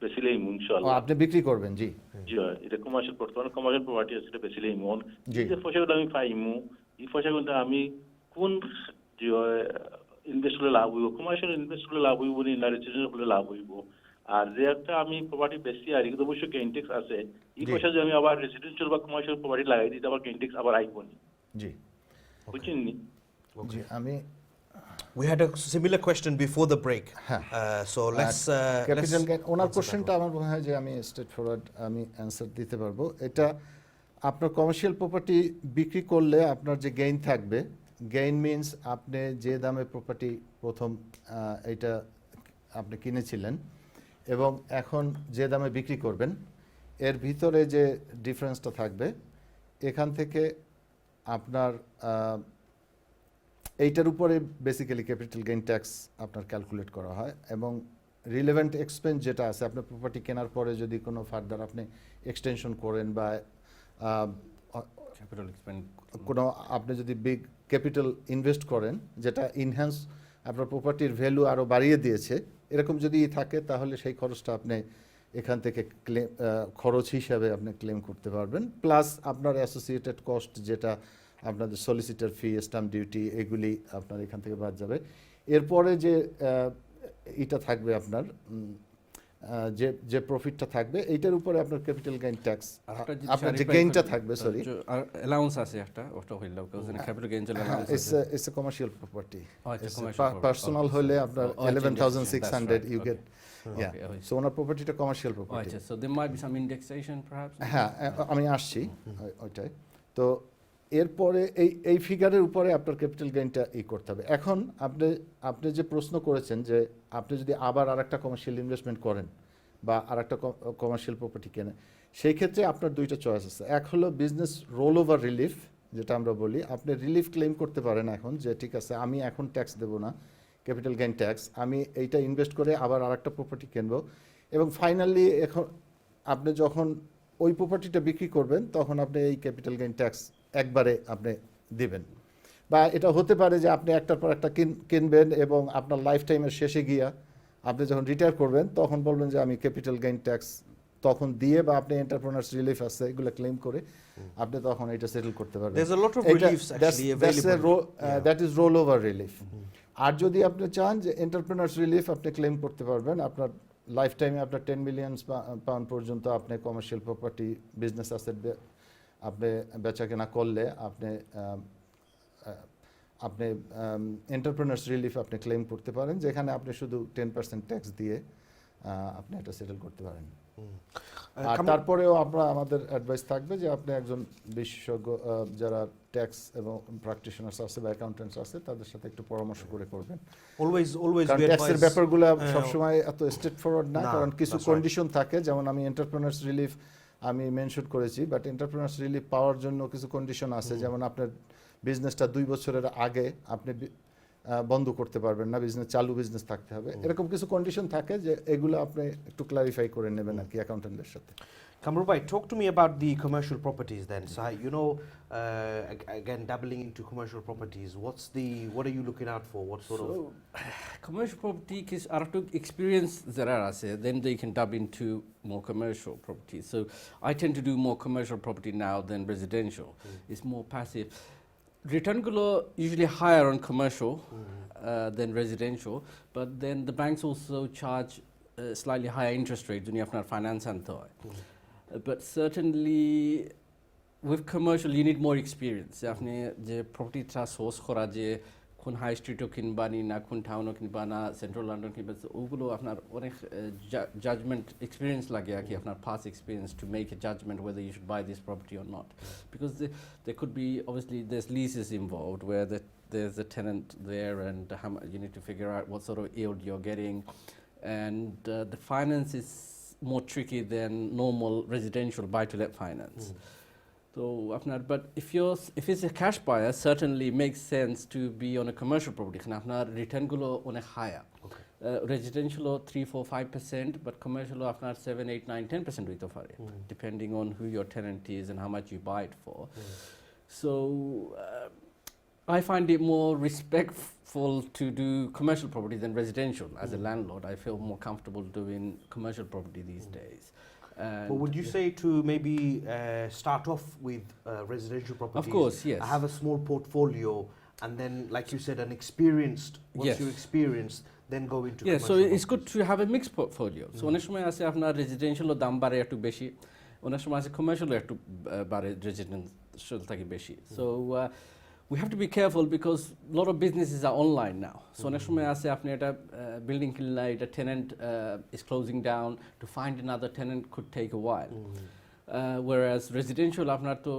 F: বেসিলেই
B: ও,
F: ইনশাআল্লাহ।
B: আপনি বিক্রি করবেন? জি
F: জি হয়, এটা কমার্শিয়াল বর্তমানে কমার্শিয়াল প্রপার্টি আছে, এটা বেসিলেই মন
B: জি।
F: যে পয়সাগুলো আমি পাইমু, এই পয়সাগুলো আমি কোন যে ইনভেস্ট করলে লাভ হইব, কমার্শিয়াল ইনভেস্ট করলে লাভ হইব না রেজিডেন্সিয়াল করলে লাভ হইব। আর যে একটা আমি প্রপার্টি বেশি আর এগুলো অবশ্যই গেইন ট্যাক্স আছে, এই
B: জি।
F: পয়সা যে আমি আবার রেজিডেন্সিয়াল বা কমার্শিয়াল প্রপার্টি লাগাই দিই, আবার গেইন ট্যাক্স আবার আইব না,
B: জি
F: বুঝছেন নি?
B: জি। আমি
A: We had a similar question before the break.
B: হ্যাঁ।
A: So let's
B: capital gain, owner
A: answer that
B: কোশ্চেনটা
A: one.
B: আমার মনে হয় যে আমি স্ট্রেট ফরওয়ার্ড আমি অ্যান্সার দিতে পারবো। এটা আপনার কমার্শিয়াল প্রপার্টি বিক্রি করলে আপনার যে গেইন থাকবে, গেইন মিনস আপনি যে দামে প্রপার্টি প্রথম এইটা আপনি কিনেছিলেন এবং এখন যে দামে বিক্রি করবেন, এর ভিতরে যে ডিফারেন্সটা থাকবে, এখান থেকে আপনার এইটার উপরে বেসিক্যালি ক্যাপিটাল গেইন ট্যাক্স আপনার ক্যালকুলেট করা হয়। এবং রিলেভেন্ট এক্সপেন্স যেটা আছে, আপনার প্রপার্টি কেনার পরে যদি কোনো ফার্দার আপনি এক্সটেনশন করেন বা
C: Capital expend.
B: কোনো আপনি যদি বিগ ক্যাপিটাল ইনভেস্ট করেন যেটা ইনহ্যান্স আপনার প্রপার্টির ভ্যালু আরও বাড়িয়ে দিয়েছে, এরকম যদি থাকে তাহলে সেই খরচটা আপনি এখান থেকে খরচ হিসাবে আপনি ক্লেম করতে পারবেন। প্লাস আপনার অ্যাসোসিয়েটেড কস্ট যেটা আপনাদের সলিসিটার ফি, স্ট্যাম্প ডিউটি, এগুলি আপনার এখান থেকে বাদ যাবে। এরপরে যে এটা থাকবে আপনার যে প্রফিটটা থাকবে, এইটার উপরে আপনার ক্যাপিটাল গেইন ট্যাক্স, আপনার যে গেইনটা থাকবে, সরি
C: অ্যালাউন্স আছে একটা, ওটা হইল ক্যাপিটাল গেইন অ্যালাউন্স আছে।
B: it's a commercial property.
C: Oh, it's a
B: It's
C: commercial property.
B: personal হলে আপনার
C: Oh, I think that's
B: 11,600
C: right,
B: you
C: okay.
B: get, yeah.
C: Okay, okay.
B: So owner প্রপার্টিটা commercial
C: Oh,
B: property.
C: আচ্ছা, so there might be some indexation perhaps?
B: হ্যাঁ, আমি আসছি ওইটাই। তো এরপরে এই ফিগারের উপরে আপনার ক্যাপিটাল গেইনটা করতে হবে। এখন আপনি যে প্রশ্ন করেছেন যে আপনি যদি আবার আরেকটা কমার্শিয়াল ইনভেস্টমেন্ট করেন বা আরেকটা কমার্শিয়াল প্রপার্টি কেনেন, সেই ক্ষেত্রে আপনার দুইটা চয়েস আছে। এক হলো বিজনেস রোল ওভার রিলিফ, যেটা আমরা বলি, আপনি রিলিফ ক্লেম করতে পারেন এখন, যে ঠিক আছে আমি এখন ট্যাক্স দেবো না, ক্যাপিটাল গেইন ট্যাক্স, আমি এইটা ইনভেস্ট করে আবার আরেকটা প্রপার্টি কিনবো, এবং ফাইনালি এখন আপনি যখন ওই প্রপার্টিটা বিক্রি করবেন তখন আপনি এই ক্যাপিটাল গেইন ট্যাক্স একবারে আপনি দিবেন। বা এটা হতে পারে যে আপনি একটার পর একটা কিনবেন এবং আপনার লাইফ টাইমের শেষে গিয়া আপনি যখন রিটায়ার করবেন তখন বলবেন যে আমি ক্যাপিটাল গেইন ট্যাক্স তখন দিয়ে, বা আপনি এন্টারপ্রেনার্স রিলিফ আছে এগুলো ক্লেম করে আপনি তখন এটা সেটেল করতে পারবেন।
A: There's a lot of reliefs actually available.
B: That is roll over relief. আর যদি আপনি চান যে এন্টারপ্রেনার্স রিলিফ আপনি ক্লেম করতে পারবেন, আপনার লাইফ টাইমে আপনার 10 মিলিয়ন পাউন্ড পর্যন্ত আপনি কমার্শিয়াল প্রপার্টি বিজনেস অ্যাসেট আপনি বেচা কেনা করলে আপনি এন্টারপ্রেনার্স রিলিফ আপনি ক্লেম করতে পারেন, যেখানে আপনি শুধু 10% ট্যাক্স দিয়ে আপনি এটা সেটেল করতে পারেন। আর তারপরেও আমাদের অ্যাডভাইস থাকবে যে আপনি একজন বিশেষজ্ঞ যারা ট্যাক্স এবং প্র্যাকটিশনার্স আছে বা অ্যাকাউন্টেন্টস আছে তাদের সাথে একটু পরামর্শ করে করবেন।
A: Always
B: কারণ
A: we
B: ট্যাক্সের
A: advise,
B: ব্যাপারগুলো সবসময় এত স্ট্রেট ফরওয়ার্ড না,
A: না,
B: কারণ কিছু
A: that's right.
B: কন্ডিশন থাকে, যেমন আমি এন্টারপ্রেনার্স রিলিফ আমি মেনশন করেছি, বাট এন্টারপ্রেনার্স রিলিফ পাওয়ার জন্য কিছু কন্ডিশন আছে, যেমন আপনার বিজনেসটা 2 বছরের আগে আপনি বন্ধ করতে পারবেন না, চালু বিজনেস থাকতে হবে, এরকম কিছু কন্ডিশন থাকে যে এগুলো আপনি একটু ক্লারিফাই করে নেবেন আর কি অ্যাকাউন্টেন্টদের সাথে।
A: Kamru bhai, talk to me about the commercial properties then. So, again, dabbling into commercial properties, what are you looking out for? What sort of...
C: Commercial property is to experience Zarara, then they can dub into more commercial properties. So I tend to do more commercial property now than residential. It's more passive. Return gulo usually higher on commercial than residential, but then the banks also charge slightly higher interest rates when you have finance and but certainly with commercial you need more experience. আপনি যে প্রপার্টিটা source করা, যে কোন high স্ট্রিটও কিনবা নি না কোন টাউনও কিনবা না সেন্ট্রাল লন্ডন কিনবা, ওগুলো আপনার অনেক জাজমেন্ট এক্সপিরিয়েন্স লাগে আর কি, আপনার past experience to make a judgement whether you should buy this property or not, because there could be obviously there's leases involved where there's a tenant there and you need to figure out what sort of yield you're getting, and the finance is more tricky than normal residential buy-to-let finance. So, but if it's a cash buyer, certainly it makes sense to be on a commercial property. Apnar return gulo on a higher. Residential 3, 4, 5%, but commercial apnar 7, 8, 9, 10% with offer, depending on who your tenant is and how much you buy it for. So I find it more respectful to do commercial property than residential. As a landlord, I feel more comfortable doing commercial property these days.
A: But would you say to maybe start off with residential properties?
C: Of course, yes.
A: I have a small portfolio, and then, like you said, an experienced. Once
C: Yes.
A: you're experienced, then go into.
C: Yeah, so
A: commercial
C: it's good to have a mixed portfolio. So অনেক সময় আছে আপনার residential দাম বাড়ে একটু বেশি, অনেক সময় আছে commercial একটু বাড়ে residential থেকে বেশি. So we have to be careful because a lot of businesses are online now. So অনেক সময় আছে আপনি একটা building কিনলে এটা tenant is closing down, to find another tenant could take a while. Whereas residential আপনার তো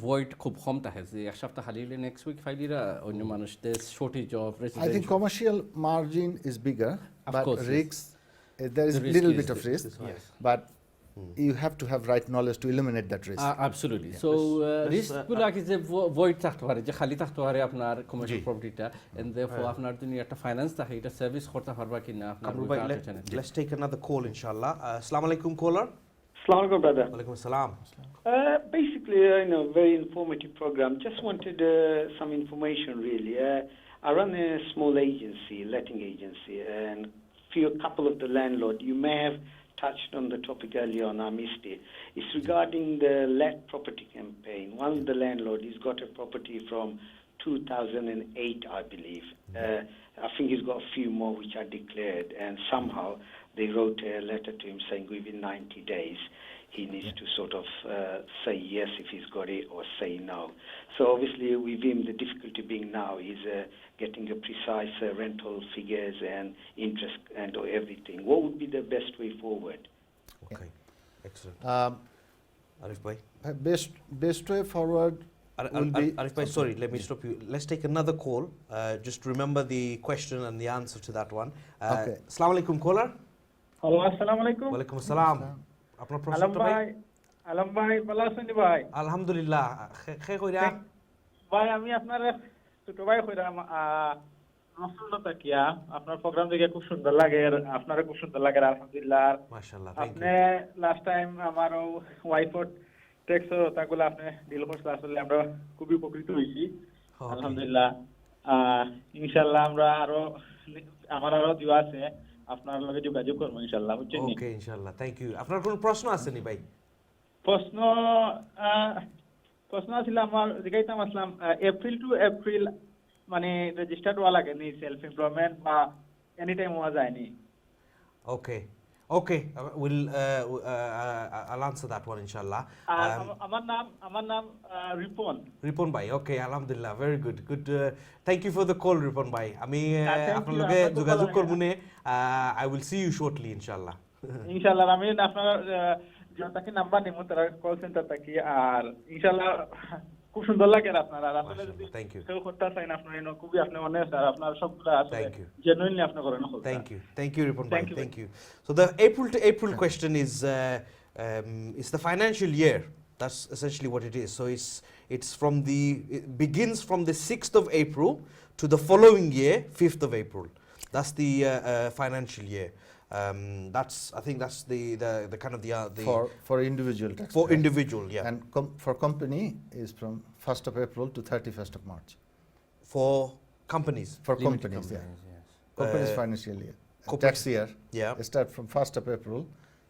C: void খুব কম থাকে, যে এক সপ্তাহ খালিলে next week ফাইলিরা অন্য মানুষ, there's shortage of residential.
B: I think commercial margin is bigger,
C: Of
B: but
C: course, yes.
B: risks, there is
C: The
B: a
C: risk
B: little
C: is
B: bit of
C: there.
B: risk,
A: Yes.
B: but you have to have right knowledge to eliminate that risk.
C: Absolutely.
B: Yeah.
C: So
A: Let's,
C: risk গুলো কি যে void থাকতে পারে, যে খালি থাকতে পারে আপনার commercial
A: জি।
C: property-টা, and therefore আপনার যদি একটা finance থাকে এটা সার্ভিস করতে পারবা কিনা আপনার
A: Kamru bhai,
C: without a tenant.
A: let's take another call, inshallah. Assalamu alaikum, caller.
E: Assalamu alaikum, brother.
A: Alaikum assalam.
E: Basically, very informative program. Just wanted some information, really. I run a small agency, letting agency, and couple of the landlord. You may have touched on the topic earlier on, I missed it. It's regarding the let property campaign. One of the landlord, he's got a property from 2008, I believe. I think he's got a few more which are declared, and somehow they wrote a letter to him saying within 90 days he needs to sort of say yes if he's got it or say no. So obviously with him the difficulty being now is getting a precise rental figures and interest and everything. What would be the best way forward?
A: Okay, excellent.
B: Um,
A: Arif bhai.
B: best way forward will be
A: Arif bhai, sorry, let me stop you. Let's take another call. Just remember the question and the answer to that one.
B: Okay.
A: Assalamu alaikum caller.
G: Hello আসসালামু আলাইকুম
A: ওয়ালাইকুম আসসালাম। আপনার
G: আলম
A: প্রশ্নটা ভাই?
G: ভাই আলম ভাই ভালো আছেন নি ভাই
A: আলহামদুলিল্লাহ। খে কইরা?
G: ভাই আমি আপনার ছোট ভাই কইরাম রসুল্লাহ তাকিয়া আপনার প্রোগ্রাম দেখে খুব সুন্দর লাগে আর আপনারও খুব সুন্দর লাগে আলহামদুলিল্লাহ।
A: মাশাআল্লাহ, থ্যাংক
G: আপনি লাস্ট টাইম আমার ওয়াইফর টেক্সট তাগুলো আপনি ডিল করছেন আসলে আমরা খুবই উপকৃত হইছি
A: ইউ।
G: আলহামদুলিল্লাহ। ইনশাআল্লাহ আমরা আরো আমার আরো দিও আছে আপনার লগে যোগাযোগ করব ইনশাআল্লাহ বুঝছেন নি।
A: ওকে ইনশাআল্লাহ, থ্যাংক ইউ। আপনার কোনো প্রশ্ন আছে নি ভাই?
G: প্রশ্ন প্রশ্ন ছিল আমার জিজ্ঞাইতাম আসলাম এপ্রিল টু এপ্রিল মানে রেজিস্টার্ড হওয়া লাগে নি সেলফ এমপ্লয়মেন্ট বা এনি টাইম হওয়া যায়নি।
A: Okay. Okay. I'll answer that one inshallah.
G: আর আমার নাম রিপন।
A: রিপন ভাই, ওকে আলহামদুলিল্লাহ, very good good. Thank you for the call Ripon ভাই। আমি
G: thank
A: আপনার
G: you,
A: লগে
G: আপনাকে
A: যোগাযোগ
G: ভালো
A: করব নে। I will see you shortly ইনশাআল্লাহ।
G: ইনশাআল্লাহ আমি আপনার যতকি নাম্বার নিমু তারা কল সেন্টার থাকি আর ইনশাআল্লাহ খুব সুন্দর লাগে আপনার আর আসলে যদি
A: মাশাআল্লাহ, থ্যাংক ইউ।
G: কেউ করতে চাই না আপনার এনে খুবই আপনি অনেস্ট আর আপনার সবগুলো আসলে
A: Thank you.
G: জেনুইনলি আপনি করেন।
A: Thank you. Thank you, Ripon bhai.
G: Thank you.
A: Thank you. So the April to April question is the financial year. That's essentially what it is. So it begins from the 6th of April to the following year, 5th of April. That's the financial year. I think that's the kind of the
B: for individual tax.
A: for
B: payer.
A: individual, yeah.
B: And for company is from 1st of April to 31st of March.
A: For companies,
B: For
C: Limited
B: companies,
C: companies, yes.
B: Companies
A: Uh,
B: financial year.
A: corporate-
B: Tax year
A: yeah.
B: start from 1st of April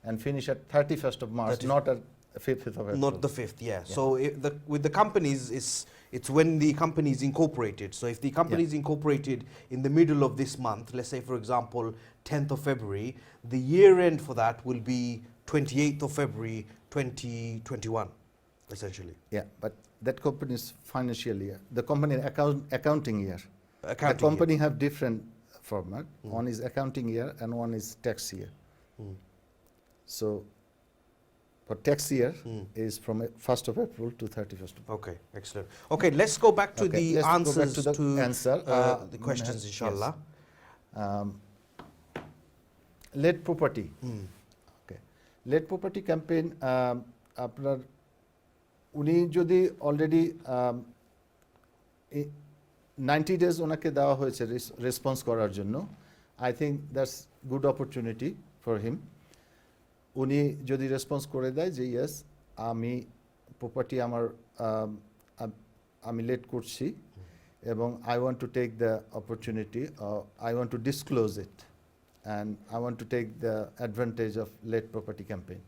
B: and finish at 31st of March,
A: 30th.
B: not at 5th of April.
A: Not the 5th, yeah. So with the companies, it's when the company is incorporated. So if the company is incorporated in the middle of this month, let's say for example 10th of February, the year end for that will be 28th of February 2021, essentially.
B: Yeah, but that company's financial year, the company accounting year. The
A: Accounting
B: company have different format. One is accounting year and one is tax year.
A: Mm.
B: So for tax year
A: Mm.
B: is from 1st of April to 31st of
A: Okay, excellent. Okay, let's go back to
B: Okay,
A: the
B: let's go back
A: answers
B: to the answer.
A: the questions,
B: Yes.
A: inshallah.
B: Late property.
A: Mm.
B: Okay. Late property campaign আপনার উনি যদি already 90 days ওনাকে দেওয়া হয়েছে response করার জন্য, I think that's good opportunity for him. উনি যদি রেসপন্স করে দেয় যে ইয়েস আমি প্রপার্টি আমার আমি লেট করছি এবং I want to take the opportunity, I want to disclose it and I want to take the advantage of late property campaign.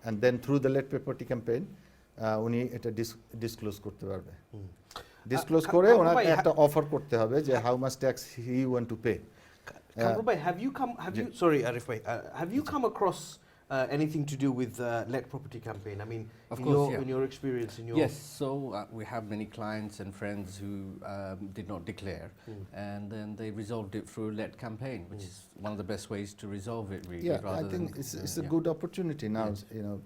B: And then through the late property campaign, উনি এটা disclose করতে পারবে। Disclose করে
A: Kamrul
B: ওনাকে
A: bhai,
B: একটা offer করতে হবে যে how much tax he want to pay.
A: Kamrul bhai, have you sorry Arif bhai, have you come across anything to do with let property campaign? I mean,
C: Of course, yeah.
A: in your experience, in your
C: Yes, so we have many clients and friends who did not declare, and then they resolved it through LED campaign, which is one of the best ways to resolve it, really.
B: Yeah, I
C: rather
B: think
C: than,
B: it's a
C: yeah.
B: good opportunity now, you know,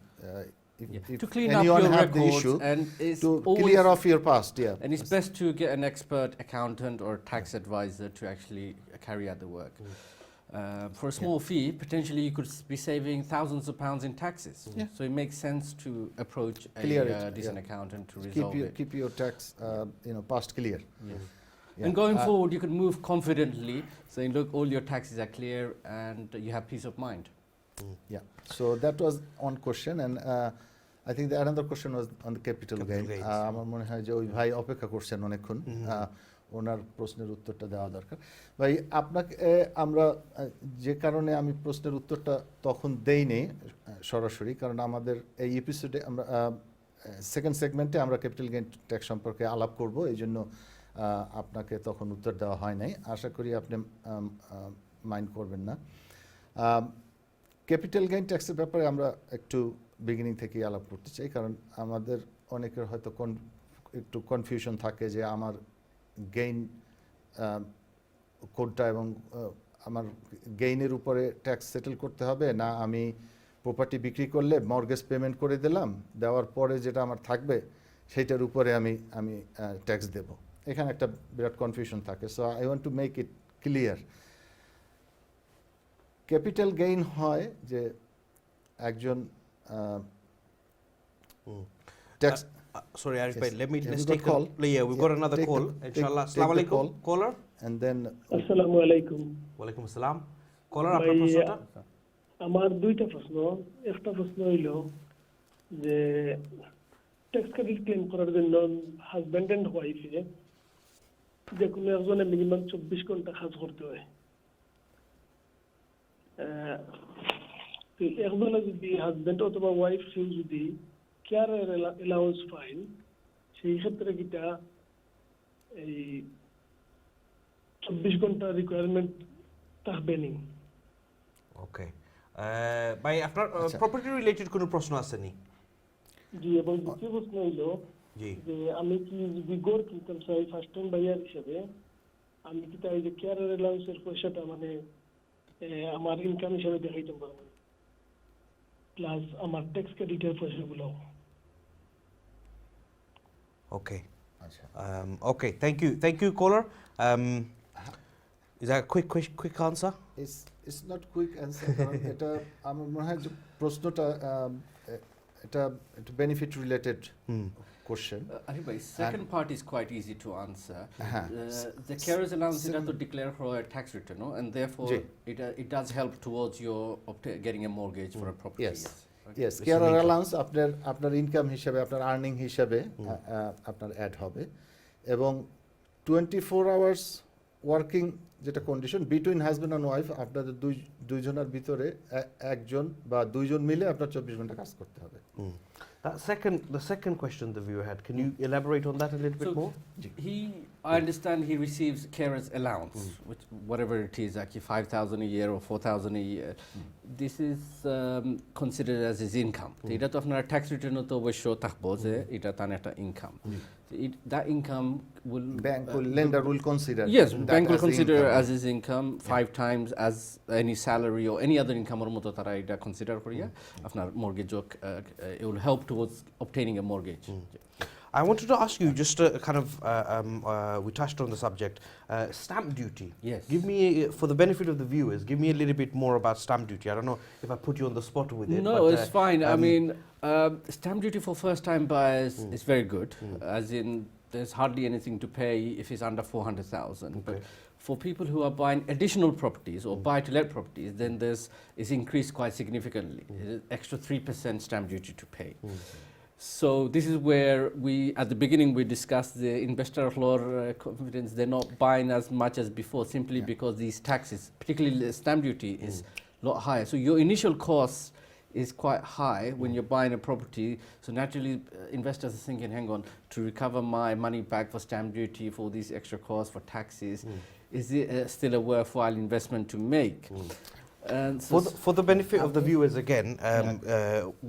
B: if
C: To clean up
B: anyone
C: your
B: have the
C: records,
B: issue,
C: and it's
B: to
C: always,
B: clear off your past, yeah.
C: And it's best to get an expert accountant or tax advisor to actually carry out the work. For a small fee, potentially you could be saving thousands of pounds in taxes.
B: Yeah.
C: So it makes sense to approach
B: Clear
C: a
B: it,
C: decent
B: yeah.
C: accountant to resolve it.
B: Keep your tax, past clear.
C: Yes.
B: Yeah.
C: And going forward, you can move confidently, saying, look, all your taxes are clear and you have peace of mind.
B: Yeah, so that was one question, and I think the another question was on the capital gain.
A: gains.
B: আমার মনে হয় যে ওই ভাই অপেক্ষা করছেন অনেকক্ষণ, ওনার প্রশ্নের উত্তরটা দেওয়া দরকার। ভাই আপনাকে আমরা যে কারণে আমি প্রশ্নের উত্তরটা তখন দেইনি সরাসরি, কারণ আমাদের এই এপিসোডে আমরা সেকেন্ড সেগমেন্টে আমরা ক্যাপিটাল গেইন ট্যাক্স সম্পর্কে আলাপ করব, এই জন্য আপনাকে তখন উত্তর দেওয়া হয় নাই। আশা করি আপনি মাইন্ড করবেন না। ক্যাপিটাল গেইন ট্যাক্সের ব্যাপারে আমরা একটু বিগিনিং থেকেই আলাপ করতে চাই, কারণ আমাদের অনেকের হয়তো একটু কনফিউশন থাকে যে আমার গেইন কোনটা এবং আমার গেইনের উপরে ট্যাক্স সেটেল করতে হবে না আমি প্রপার্টি বিক্রি করলে মর্গেজ পেমেন্ট করে দিলাম, দেওয়ার পরে যেটা আমার থাকবে সেইটার উপরে আমি আমি ট্যাক্স দেব। এখানে একটা বিরাট কনফিউশন থাকে। So I want to make it clear. Capital gain হয় যে একজন tax
A: Sorry, Arif bhai,
B: Yes.
A: let me
B: Have
A: let's
B: you got
A: take
B: call?
A: yeah, we've got another
B: take
A: call.
B: the-
A: Inshallah.
B: take
A: Assalamu
B: the
A: alaikum.
B: call.
A: Caller.
B: and then
H: আসসালামু আলাইকুম
A: Walaikum assalam. Caller,
H: ভাই,
A: আপনার প্রশ্নটা?
H: আমার দুইটা প্রশ্ন। একটা প্রশ্ন হইল যে ট্যাক্স ক্রেডিট ক্লেম করার জন্য হাজব্যান্ড এন্ড ওয়াইফে যে কোনো একজনে মিনিমাম 24 ঘন্টা কাজ করতে হয়। তো একজনে যদি হাজব্যান্ড অথবা ওয়াইফ কেউ যদি কেয়ার অ্যালাউন্স পায় সেই ক্ষেত্রে কিটা এই 24 ঘন্টা রিকোয়ারমেন্ট থাকবে নি?
A: Okay. ভাই আপনার
B: আচ্ছা।
A: প্রপার্টি রিলেটেড কোনো প্রশ্ন আছে নি?
H: জি, এবং দ্বিতীয় প্রশ্ন হইল
A: জি।
H: যে আমি কি যদি গড় কিনতাম চাই ফার্স্ট টাইম বায়ার হিসেবে, আমি কি তাই যে কেয়ার অ্যালাউন্সের পয়সাটা মানে আমার ইনকাম হিসেবে দেখাইতে পারবো, প্লাস আমার ট্যাক্স ক্রেডিটের পয়সাগুলো?
A: Okay.
B: আচ্ছা
A: Okay. Thank you, caller. Is that a quick answer?
B: It's not quick answer. কারণ এটা আমার মনে হয় যে প্রশ্নটা এটা একটু benefit related question.
C: Arif bhai, second part is quite easy to answer.
B: হ্যাঁ
C: The carer's allowance is to declare for a tax return, no? And therefore
B: G.
C: it does help towards your getting a mortgage for a property.
B: Yes.
C: Right?
B: Yes,
A: It's
B: care
A: an income.
B: Allowance আপনার income হিসাবে, আপনার earning হিসাবে আপনার add হবে। এবং 24 hours working যেটা condition between husband and wife, আপনাদের দুইজনের ভিতরে একজন বা দুইজন মিলে আপনার 24 ঘন্টা কাজ করতে হবে।
A: The second question the viewer had, can you elaborate on that a little bit
C: So
A: more?
C: I understand he receives carer's allowance, which whatever it is, like 5,000 a year or 4,000 a year. This is considered as his income. এটা তো আপনার tax রিটার্নও তো অবশ্য থাকবো যে এটা তার একটা income. That income will
B: lender will consider
C: yes,
B: that
C: bank will
B: as
C: consider
B: income.
C: as his income 5 times as any salary or any other income or মতো তারা এটা কনসিডার করিয়া আপনার mortgage it will help towards obtaining a mortgage.
A: I wanted to ask you just kind of, we touched on the subject, stamp duty.
C: Yes.
A: Give me, for the benefit of the viewers, give me a little bit more about stamp duty. I don't know if I put you on the spot with it.
C: No,
A: but,
C: it's fine. I mean, stamp duty for first-time buyers is very good, as in there's hardly anything to pay if it's under 400,000. But for people who are buying additional properties or buy-to-let properties, then it's increased quite significantly. Extra 3% stamp duty to pay. So this is where at the beginning we discussed the investor law confidence. They're not buying as much as before simply because these taxes, particularly the stamp duty, is a lot higher. So your initial cost is quite high when you're buying a property. So naturally, investors are thinking, hang on, to recover my money back for stamp duty, for these extra costs, for taxes, is it still a worthwhile investment to make? And so
A: for the benefit of the viewers again,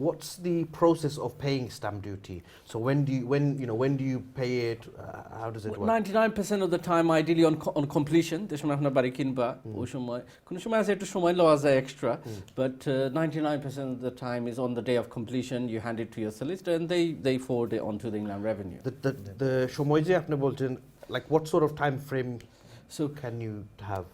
A: what's the process of paying stamp duty? So when do you pay it? How does it work?
C: 99% of the time, ideally on completion, যে সময় আপনার বাড়ি কিনবা ওই সময় কোনো সময় আছে একটু সময় লওয়া যায় extra, but 99% of the time is on the day of completion. You hand it to your solicitor and they forward it onto the Inland Revenue.
A: The সময় যে আপনি বলছেন, like what sort of time frame
C: So
A: can you have?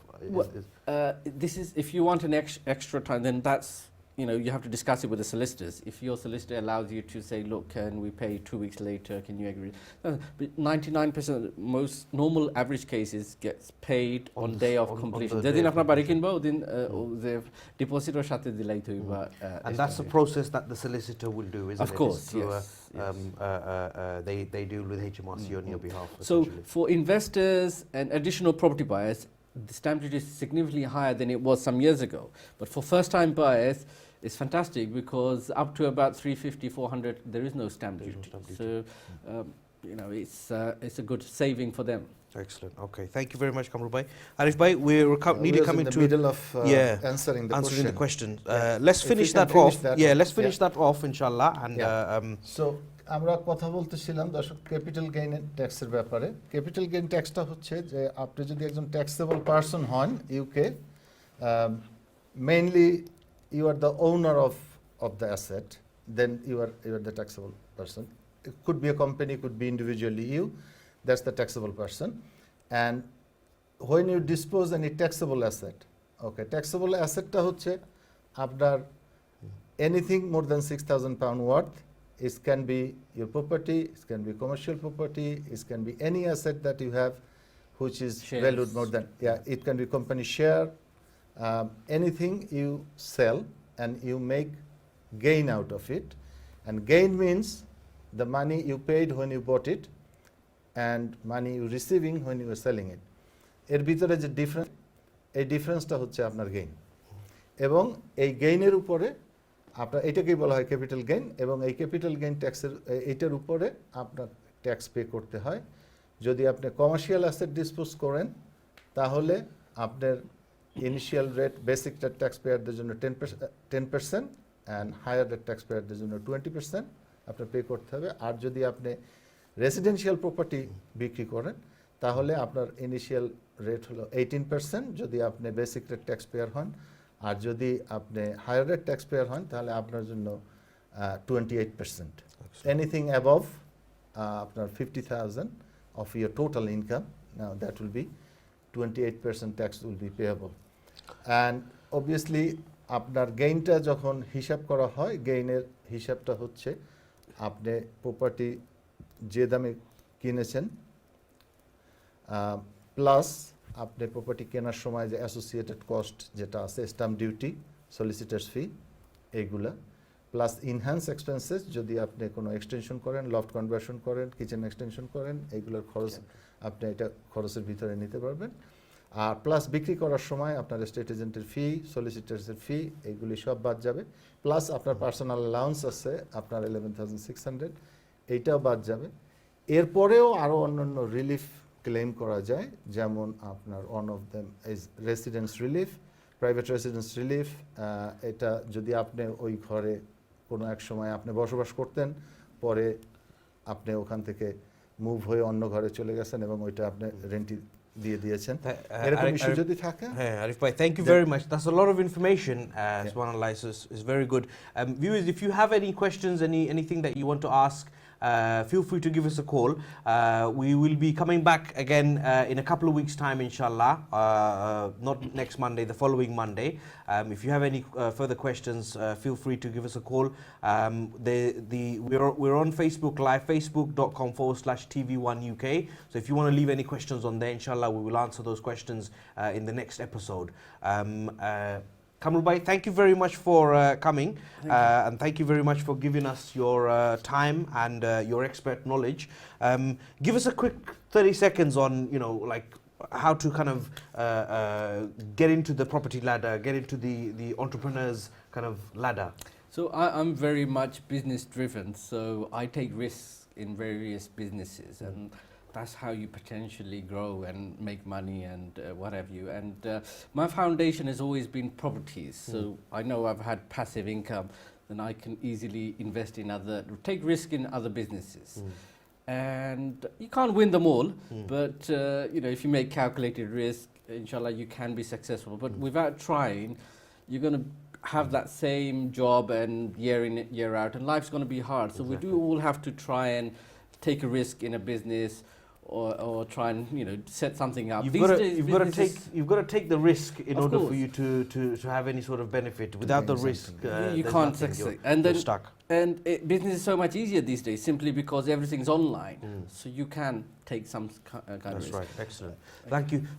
C: this is if you want an extra time, then that's you have to discuss it with the solicitors. If your solicitor allows you to say, look, can we pay 2 weeks later? Can you agree? But 99% most normal average cases gets paid on day of completion. যেদিন আপনার বাড়ি কিনবা ওদিন যে depositor সাথে দিলাই হইবা।
A: And that's the process that the solicitor will do, isn't it?
C: Of course,
A: It's through,
C: yes.
A: they deal with HMRC on your behalf.
C: So
A: essentially.
C: for investors and additional property buyers, the stamp duty is significantly higher than it was some years ago. But for first-time buyers, it's fantastic because up to about 350, 400, there is no stamp duty. So, it's a good saving for them.
A: Excellent. Okay, thank you very much, Kamrul Bhai. Arif Bhai, we're nearly coming
B: in the
A: to
B: middle of answering the
A: question.
B: Yeah.
A: Let's
B: If
A: finish
B: we can
A: that
B: finish
A: off.
B: that
A: Yeah,
B: off.
A: let's finish that off, inshallah. And
B: so আমরা কথা বলতেছিলাম দর্শক capital gain ট্যাক্সের ব্যাপারে। Capital gain ট্যাক্সটা হচ্ছে যে আপনি যদি একজন ট্যাক্সেবল পারসন হন UK, mainly you are the owner of the asset, then you are the taxable person. it could be a company, could be individually you. That's the taxable person. And when you dispose any taxable asset, okay, taxable asset টা হচ্ছে আপনার anything more than 6,000 pound worth. It can be your property, it can be commercial property, it can be any asset that you have which is
C: Shares.
B: valued more than, it can be company share, anything you sell and you make gain out of it. And gain means the money you paid when you bought it and money you receiving when you were selling it. এর ভিতরে যে difference, এই ডিফারেন্সটা হচ্ছে আপনার gain. এবং এই গেইনের উপরে আপনার এটাকেই বলা হয় ক্যাপিটাল গেইন, এবং এই ক্যাপিটাল গেইন ট্যাক্সের এইটার উপরে আপনার ট্যাক্স পে করতে হয়। যদি আপনি কমার্শিয়াল অ্যাসেট ডিসপোজ করেন তাহলে আপনার ইনিশিয়াল রেট বেসিক ট্যাক্স পেয়ারদের জন্য 10% অ্যান্ড হায়ার রেট ট্যাক্স পেয়ারদের জন্য 20% আপনার পে করতে হবে। আর যদি আপনি রেসিডেন্সিয়াল প্রপার্টি বিক্রি করেন তাহলে আপনার ইনিশিয়াল রেট হলো 18% যদি আপনি বেসিক রেট ট্যাক্স পেয়ার হন, আর যদি আপনি হায়ার রেট ট্যাক্স পেয়ার হন তাহলে আপনার জন্য 28%। এনিথিং অ্যাবভ আপনার 50,000 of your total income, now that will be 28% tax will be payable. And obviously আপনার গেইনটা যখন হিসাব করা হয়, গেইনের হিসাবটা হচ্ছে আপনি প্রপার্টি যে দামে কিনেছেন প্লাস আপনি প্রপার্টি কেনার সময় যে অ্যাসোসিয়েটেড কস্ট যেটা আছে, স্ট্যাম্প ডিউটি, সলিসিটার্স ফি, এইগুলা প্লাস ইনহ্যান্স এক্সপেন্সেস যদি আপনি কোনো এক্সটেনশন করেন, লফট কনভার্সন করেন, কিচেন এক্সটেনশন করেন, এইগুলোর খরচ আপনি এটা খরচের ভিতরে নিতে পারবেন। আর প্লাস বিক্রি করার সময় আপনার স্টেট এজেন্টের ফি, সলিসিটার্সের ফি, এইগুলি সব বাদ যাবে। প্লাস আপনার পার্সোনাল অ্যালাউন্স আছে আপনার 11,600, এইটাও বাদ যাবে। এরপরেও আরও অন্যান্য রিলিফ ক্লেম করা যায়, যেমন আপনার one of them is residence relief, private residence relief. এটা যদি আপনি ওই ঘরে কোনো এক সময় আপনি বসবাস করতেন, পরে আপনি ওখান থেকে মুভ হয়ে অন্য ঘরে চলে গেছেন এবং ওইটা আপনি রেন্টি দিয়ে দিয়েছেন, এরকম ইস্যু যদি থাকে।
A: হ্যাঁ আরিফ ভাই, thank you very much. That's a lot of information. Subhanallah, is very good. Viewers, if you have any questions, anything that you want to ask, feel free to give us a call. We will be coming back again in a couple of weeks' time, inshallah. Not next Monday, the following Monday. If you have any further questions, feel free to give us a call. We're on Facebook Live, facebook.com/TV1UK. So if you want to leave any questions on there, inshallah, we will answer those questions in the next episode. Kamrul Bhai, thank you very much for coming, and thank you very much for giving us your time and your expert knowledge. Give us a quick 30 seconds on, like how to kind of get into the property ladder, get into the entrepreneur's kind of ladder.
C: So I'm very much business driven, so I take risks in various businesses, and that's how you potentially grow and make money and what have you. And my foundation has always been properties, so I know I've had passive income, then I can easily invest in take risk in other businesses. And you can't win them all, but if you make calculated risk, inshallah you can be successful. But without trying, you're going to have that same job and year in year out, and life's going to be hard. So we do all have to try and take a risk in a business, or try and set something up.
A: You've got to take the risk in order for you to have any sort of benefit. Without the risk,
C: you can't succeed. And then
A: stuck.
C: And business is so much easier these days, simply because everything's online. So you can take some kind of
A: That's
C: risk.
A: right. Excellent.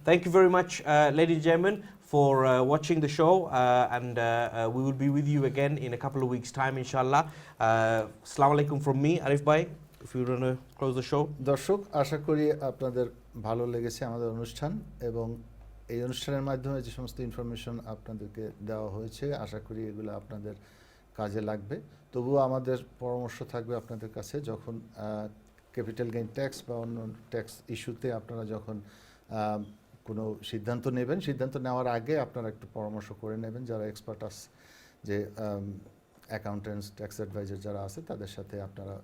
A: Thank you very much, ladies and gentlemen, for watching the show, and we will be with you again in a couple of weeks' time, inshallah. Assalamu alaikum from me, Arif Bhai. If you want to close the show.
B: দর্শক, আশা করি আপনাদের ভালো লেগেছে আমাদের অনুষ্ঠান, এবং এই অনুষ্ঠানের মাধ্যমে যে সমস্ত ইনফরমেশন আপনাদেরকে দেওয়া হয়েছে, আশা করি এগুলো আপনাদের কাজে লাগবে। তবুও আমাদের পরামর্শ থাকবে আপনাদের কাছে, যখন ক্যাপিটাল গেইন ট্যাক্স বা অন্য ট্যাক্স ইস্যুতে আপনারা যখন কোনো সিদ্ধান্ত নেবেন, সিদ্ধান্ত নেওয়ার আগে আপনারা একটু পরামর্শ করে নেবেন যারা এক্সপার্ট আছে, যে অ্যাকাউন্টেন্টস, ট্যাক্স অ্যাডভাইজার যারা আছে, তাদের সাথে আপনারা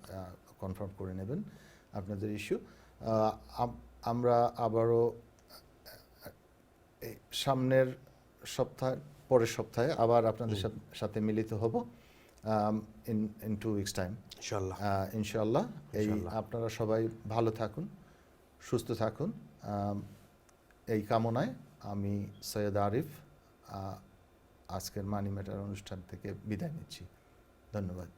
B: কনফার্ম করে নেবেন আপনাদের ইস্যু। আমরা আবারও সামনের পরের সপ্তাহে আবার আপনাদের সাথে মিলিত হব in 2 weeks' time.
A: ইনশাআল্লাহ।
B: ইনশাআল্লাহ। এই
A: ইনশাআল্লাহ।
B: আপনারা সবাই ভালো থাকুন, সুস্থ থাকুন, এই কামনায় আমি সৈয়দ আরিফ আজকের মানি ম্যাটার অনুষ্ঠান থেকে বিদায় নিচ্ছি। ধন্যবাদ।